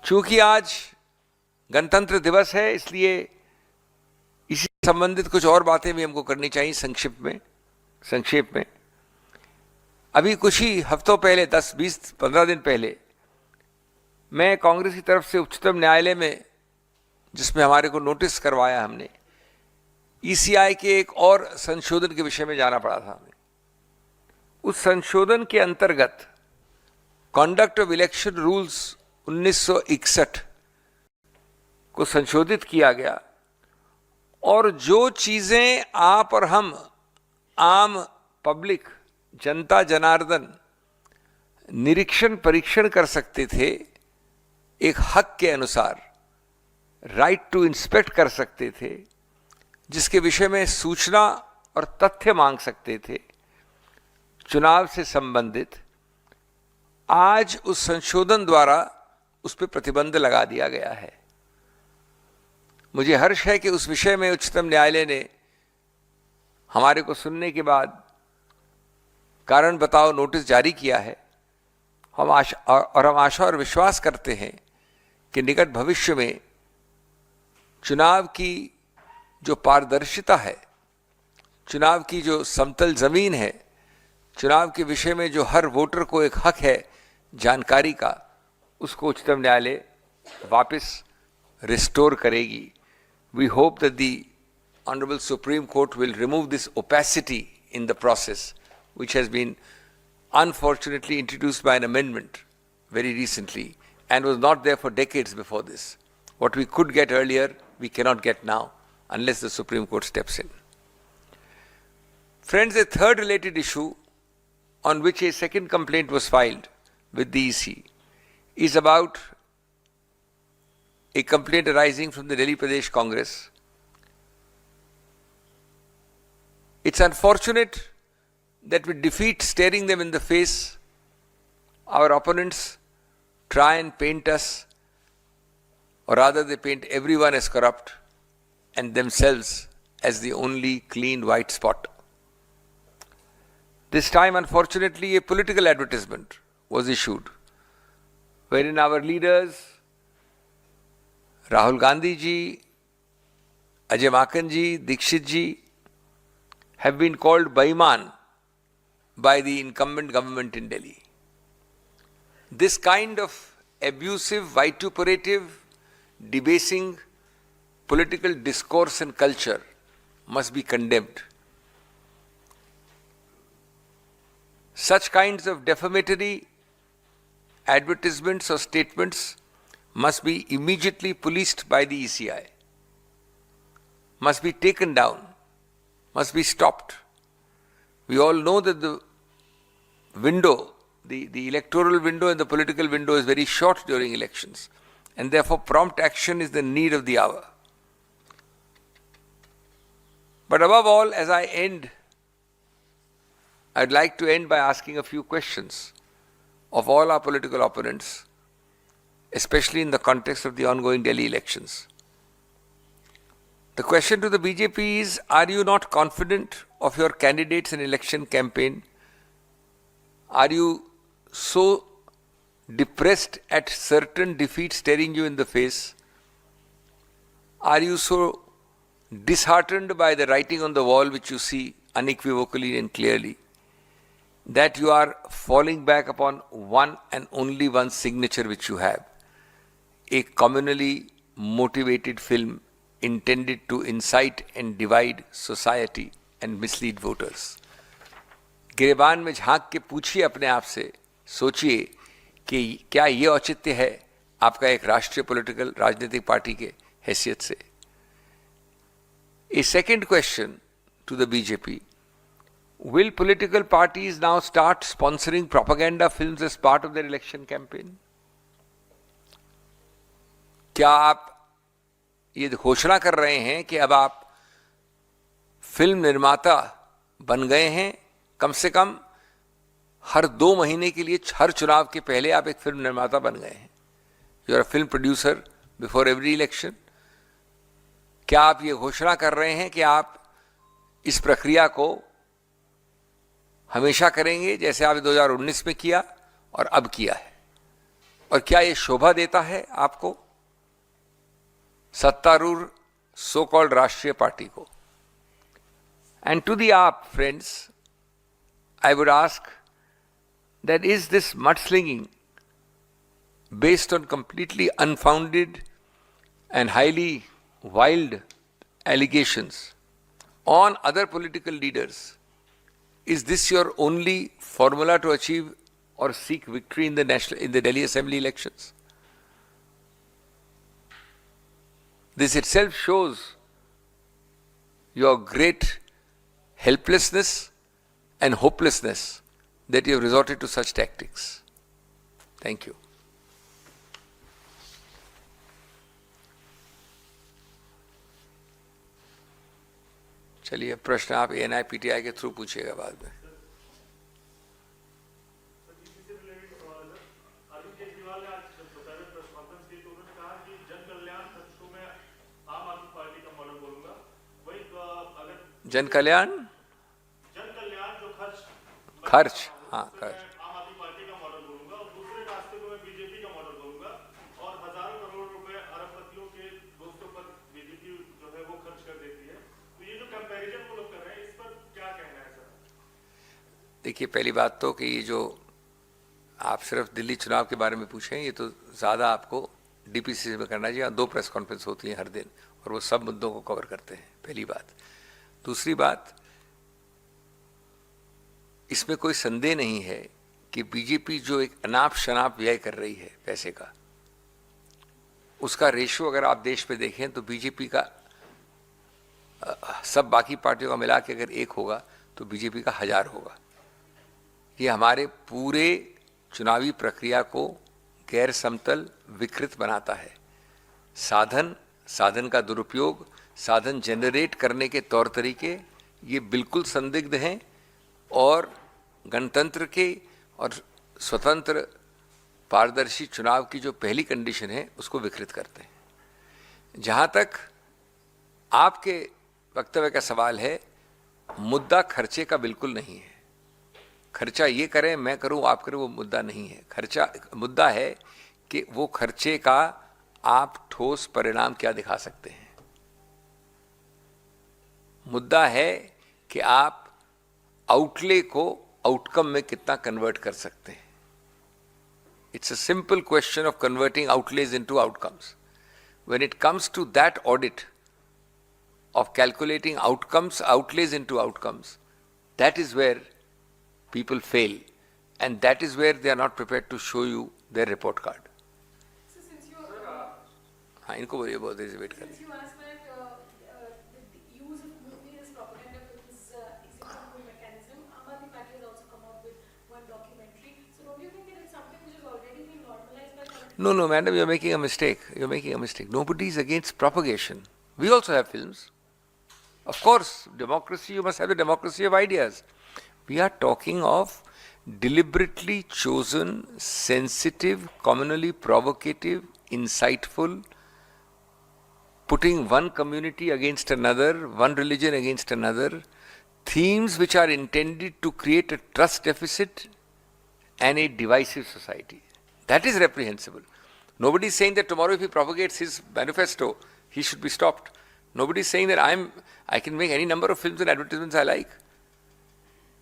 चूंकि आज गणतंत्र दिवस है, इसलिए इसी से संबंधित कुछ और बातें भी हमको करनी चाहिए संक्षेप में। अभी कुछ ही हफ्तों पहले, 10, 20, 15 दिन पहले, मैं कांग्रेस की तरफ से उच्चतम न्यायालय में, जिसमें हमारे को नोटिस करवाया हमने, ईसीआई के एक और संशोधन के विषय में जाना पड़ा था हमें। उस संशोधन के अंतर्गत कॉन्डक्ट ऑफ इलेक्शन रूल्स 1961 को संशोधित किया गया, और जो चीजें आप और हम आम पब्लिक, जनता जनार्दन निरीक्षण परीक्षण कर सकते थे, एक हक के अनुसार राइट टू इंस्पेक्ट कर सकते थे, जिसके विषय में सूचना और तथ्य मांग सकते थे चुनाव से संबंधित, आज उस संशोधन द्वारा उस पर प्रतिबंध लगा दिया गया है। मुझे हर्ष है कि उस विषय में उच्चतम न्यायालय ने हमारे को सुनने के बाद कारण बताओ नोटिस जारी किया है। हम आशा और विश्वास करते हैं कि निकट भविष्य में चुनाव की जो पारदर्शिता है, चुनाव की जो समतल जमीन है, चुनाव के विषय में जो हर वोटर को एक हक है जानकारी का, उसको उच्चतम न्यायालय वापस रिस्टोर करेगी। We hope that the Honorable Supreme Court will remove this opacity in the process, which has been unfortunately introduced by an amendment very recently and was not there for decades before this. What we could get earlier, we cannot get now unless the Supreme Court steps in. Friends, a third related issue on which a second complaint was filed with the EC is about a complaint arising from the Delhi Pradesh Congress. It's unfortunate that with defeat staring them in the face, our opponents try and paint us, or rather they paint everyone as corrupt and themselves as the only clean white spot. This time, unfortunately, a political advertisement was issued, wherein our leaders, Rahul Gandhi ji, Ajay Maken ji, Dikshit ji, have been called Baiman by the incumbent government in Delhi. This kind of abusive, vituperative, debasing political discourse and culture must be condemned. Such kinds of defamatory advertisements or statements must be immediately policed by the ECI, must be taken down, must be stopped. We all know that the window, the electoral window and the political window is very short during elections, and therefore prompt action is the need of the hour. But above all, as I end, I'd like to end by asking a few questions of all our political opponents, especially in the context of the ongoing Delhi elections. The question to the BJP is, are you not confident of your candidates and election campaign? Are you so depressed at certain defeat staring you in the face? Are you so disheartened by the writing on the wall which you see unequivocally and clearly, that you are falling back upon one and only one signature which you have, a communally motivated film intended to incite and divide society and mislead voters? गिरेबान में झांक के पूछिए अपने आप से, सोचिए कि क्या ये औचित्य है आपका एक राष्ट्रीय पॉलिटिकल राजनीतिक पार्टी के हैसियत से? A second question to the BJP: will political parties now start sponsoring propaganda films as part of their election campaign? क्या आप ये घोषणा कर रहे हैं कि अब आप फिल्म निर्माता बन गए हैं? कम से कम हर 2 महीने के लिए, हर चुनाव के पहले आप एक फिल्म निर्माता बन गए हैं. You are a film producer before every election. क्या आप ये घोषणा कर रहे हैं कि आप इस प्रक्रिया को हमेशा करेंगे जैसे आपने 2019 में किया और अब किया है? और क्या ये शोभा देता है आपको, सत्तारूढ़ सो कॉल्ड राष्ट्रीय पार्टी को? एंड टू दी आप friends, I would ask that is this mudslinging based on completely unfounded and highly wild allegations on other political leaders, is this your only formula to achieve or seek victory in the Delhi Assembly elections? This itself shows your great helplessness and hopelessness that you have resorted to such tactics. Thank you. चलिए, प्रश्न आप ANI-PTI के through पूछिएगा बाद में। जन कल्याण खर्च, हाँ खर्च, आम आदमी पार्टी का मॉडल बोलूंगा और दूसरे रास्ते को मैं बीजेपी का मॉडल बोलूंगा और हजारों करोड़ रुपए अरबपतियों के दोस्तों पर बीजेपी जो है वो खर्च कर देती है। तो ये जो कंपैरिजन वो लोग कर रहे हैं, इस पर क्या कहना है सर? देखिए, पहली बात तो कि ये जो आप सिर्फ दिल्ली चुनाव के बारे में पूछें, ये तो ज़्यादा आपको DPCC में करना चाहिए। 2 प्रेस कॉन्फ्रेंस होती हैं हर दिन और वो सब मुद्दों को कवर करते हैं, पहली बात। दूसरी बात, इसमें कोई संदेह नहीं है कि बीजेपी जो एक अनाप शनाप व्यय कर रही है पैसे का, उसका रेशो अगर आप देश में देखें तो बीजेपी का सब बाकी पार्टियों का मिला के अगर 1 होगा तो बीजेपी का 1000 होगा। ये हमारे पूरे चुनावी प्रक्रिया को गैर समतल, विकृत बनाता है। साधन का दुरुपयोग, साधन जनरेट करने के तौर तरीके ये बिल्कुल संदिग्ध हैं और गणतंत्र के और स्वतंत्र पारदर्शी चुनाव की जो पहली कंडीशन है उसको विकृत करते हैं। जहाँ तक आपके वक्तव्य का सवाल है, मुद्दा खर्चे का बिल्कुल नहीं है। खर्चा ये करें, मैं करूं, आप करें, वो मुद्दा नहीं है। मुद्दा है कि वो खर्चे का आप ठोस परिणाम क्या दिखा सकते हैं। मुद्दा है कि आप आउटले को आउटकम में कितना कन्वर्ट कर सकते हैं। It's a simple question of converting outlays into outcomes. When it comes to that audit of calculating outlays into outcomes, that is where people fail, and that is where they are not prepared to show you their report card. So since you are, हाँ, इनको बोलिए, बहुत देर से wait कर। since you asked that the use of movie as propaganda films is a good mechanism, Aam Aadmi Party has also come out with one documentary. So don't you think that it's something which has already been normalized by politics? No, madam, you're making a mistake. You're making a mistake. Nobody is against propagation. We also have films. Of course, democracy, you must have the democracy of ideas. We are talking of deliberately chosen, sensitive, communally provocative, insightful, putting one community against another, one religion against another, themes which are intended to create a trust deficit and a divisive society. That is reprehensible. Nobody is saying that tomorrow if he propagates his manifesto, he should be stopped. Nobody is saying that I can make any number of films and advertisements I like.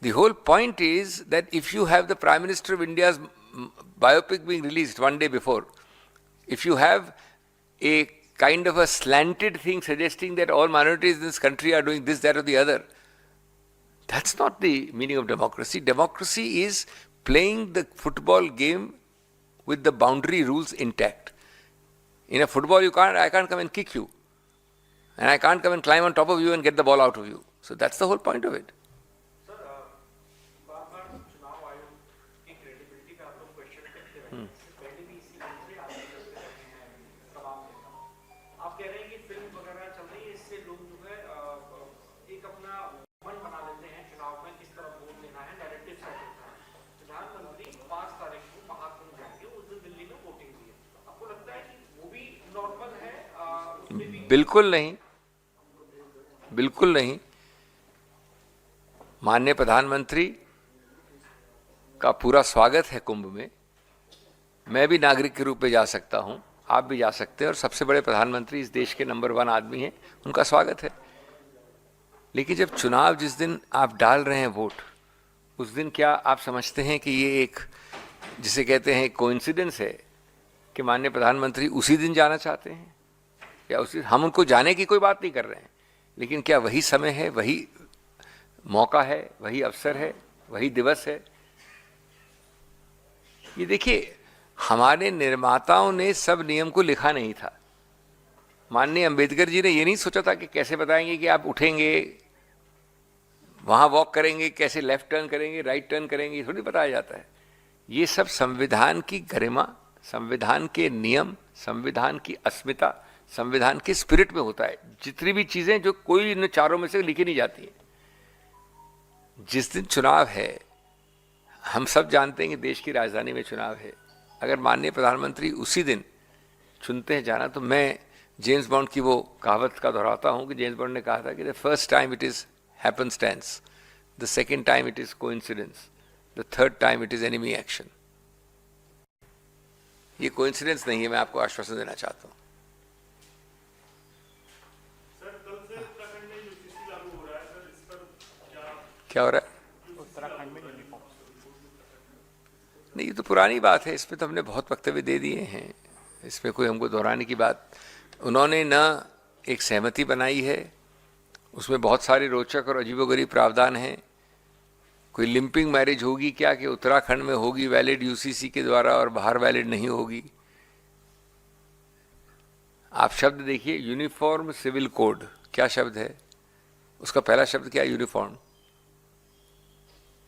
The whole point is that if you have the Prime Minister of India's biopic being released one day before, if you have a kind of a slanted thing suggesting that all minorities in this country are doing this, that or the other, that's not the meaning of democracy. Democracy is playing the football game with the boundary rules intact. In a football, I can't come and kick you. And I can't come and climb on top of you and get the ball out of you. So that's the whole point of it. Sir, बार-बार चुनाव आयोग की credibility पे आप लोग question करते रहे हैं। इससे पहले भी इसी मंत्री आप लोग करते रहे हैं तमाम नेता। आप कह रहे हैं कि फिल्म वगैरह चल रही है, इससे लोग जो है एक अपना मन बना लेते हैं चुनाव में किस तरह वोट देना है, नैरेटिव सेट होता है। प्रधानमंत्री 5 तारीख को महाकुंभ जाएंगे, उस दिन दिल्ली में वोटिंग भी है। आपको लगता है कि वो भी नॉर्मल है? उसमें भी बिल्कुल नहीं, बिल्कुल नहीं। माननीय प्रधानमंत्री का पूरा स्वागत है कुंभ में। मैं भी नागरिक के रूप में जा सकता हूं, आप भी जा सकते हैं, और सबसे बड़े प्रधानमंत्री इस देश के नंबर 1 आदमी हैं, उनका स्वागत है। लेकिन जब चुनाव जिस दिन आप डाल रहे हैं वोट, उस दिन क्या आप समझते हैं कि ये एक, जिसे कहते हैं कोइंसिडेंस है कि माननीय प्रधानमंत्री उसी दिन जाना चाहते हैं, या उसी, हम उनको जाने की कोई बात नहीं कर रहे हैं, लेकिन क्या वही समय है, वही मौका है, वही अवसर है, वही दिवस है? ये देखिए, हमारे निर्माताओं ने सब नियम को लिखा नहीं था। माननीय अंबेडकर जी ने ये नहीं सोचा था कि कैसे बताएंगे कि आप उठेंगे, वहाँ वॉक करेंगे, कैसे लेफ्ट टर्न करेंगे, राइट टर्न करेंगे, ये थोड़ी बताया जाता है। ये सब संविधान की गरिमा, संविधान के नियम, संविधान की अस्मिता, संविधान के स्पिरिट में होता है। जितनी भी चीज़ें जो कोई इन चारों में से लिखी नहीं जाती हैं। जिस दिन चुनाव है, हम सब जानते हैं कि देश की राजधानी में चुनाव है, अगर माननीय प्रधानमंत्री उसी दिन चुनते हैं जाना, तो मैं जेम्स बॉन्ड की वो कहावत का दोहराता हूँ कि जेम्स बॉन्ड ने कहा था कि the first time it is happenstance, the second time it is coincidence, the third time it is enemy action. ये कोइंसिडेंस नहीं है, मैं आपको आश्वासन देना चाहता हूँ। सर, कल से उत्तराखंड में यूसीसी लागू हो रहा है, सर, इस पर क्या हो रहा है? उत्तराखंड में यूनिफॉर्म नहीं, ये तो पुरानी बात है, इसमें तो हमने बहुत वक्तव्य दे दिए हैं, इसमें कोई हमको दोहराने की बात। उन्होंने न एक सहमति बनाई है, उसमें बहुत सारे रोचक और अजीबोगरीब प्रावधान हैं। कोई लिंपिंग मैरिज होगी क्या, कि उत्तराखंड में होगी वैलिड यूसीसी के द्वारा और बाहर वैलिड नहीं होगी? आप शब्द देखिए, यूनिफॉर्म सिविल कोड, क्या शब्द है उसका? पहला शब्द क्या है? Uniform.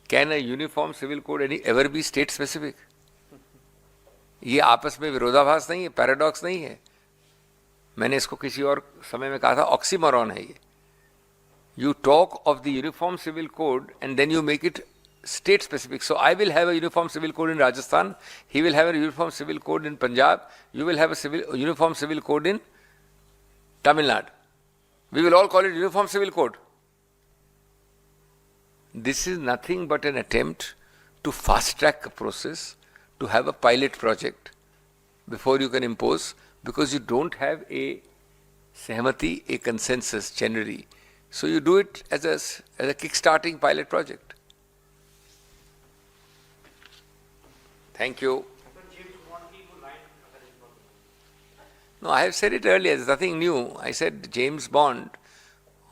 Can a uniform civil code any ever be state specific? ये आपस में विरोधाभास नहीं है, पैराडॉक्स नहीं है। मैंने इसको किसी और समय में कहा था, ऑक्सीमोरॉन है ये। You talk of the uniform civil code and then you make it state specific. So I will have a uniform civil code in Rajasthan, he will have a uniform civil code in Punjab, you will have a uniform civil code in Tamil Nadu. We will all call it uniform civil code. This is nothing but an attempt to fast track a process, to have a pilot project before you can impose, because you don't have a sehmati, a consensus generally. So you do it as a kick-starting pilot project. Thank you. No, I have said it earlier. There's nothing new. I said James Bond,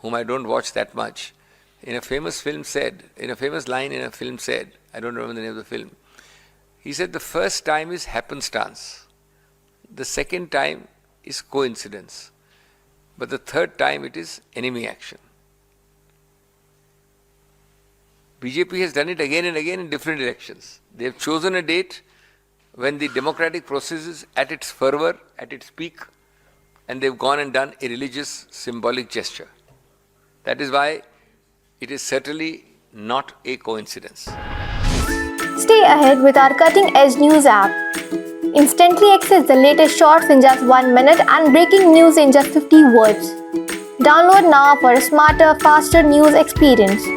whom I don't watch that much, in a famous film said, in a famous line in a film said, I don't remember the name of the film, he said the first time is happenstance, the second time is coincidence, but the third time it is enemy action. BJP has done it again and again in different elections. They have chosen a date when the democratic process is at its fervor, at its peak, and they've gone and done a religious symbolic gesture. That is why it is certainly not a coincidence. Stay ahead with our cutting-edge news app. Instantly access the latest shorts in just 1 minute and breaking news in just 50 words. Download now for a smarter, faster news experience.